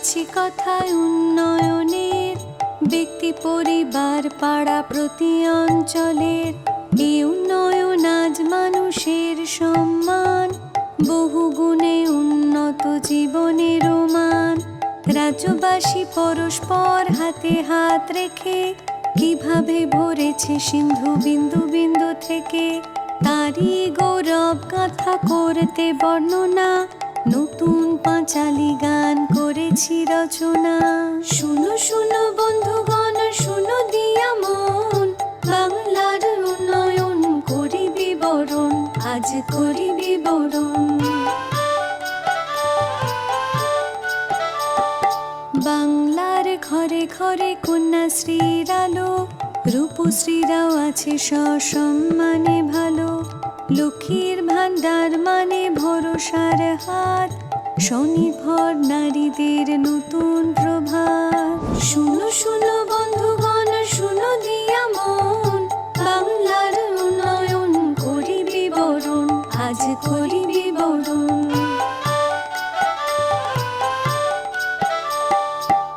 শুনেছি কথায় উন্নয়নের, ব্যক্তি পরিবার পাড়া প্রতি অঞ্চলের। এই উন্নয়ন আজ মানুষের সম্মান, বহু গুণে উন্নত জীবনের মান। রাজ্যবাসী পরস্পর হাতে হাত রেখে কিভাবে ভরেছে সিন্ধু বিন্দু বিন্দু থেকে, তারই গৌরব গাথা করতে বর্ণনা, নতুন পাঁচালী গান করেছি রচনা। শুনো শুনো বন্ধুগণ, শুনো দিয়া মন, বাংলার উন্নয়ন করি বিবরণ, আজ করি বিবরণ। বাংলার ঘরে ঘরে কন্যাশ্রীর আলো, রূপশ্রীরাও আছে সসম্মানে ভালো। লক্ষ্মীর ভান্ডার মানে ভরসার হাত, স্বনির্ভর নারীদের নতুন প্রভাত। শুনো শুনো বন্ধুগণ, শুনো দিয়া মন, বাংলার উন্নয়ন করি বিবরণ, আজ করি বিবরণ।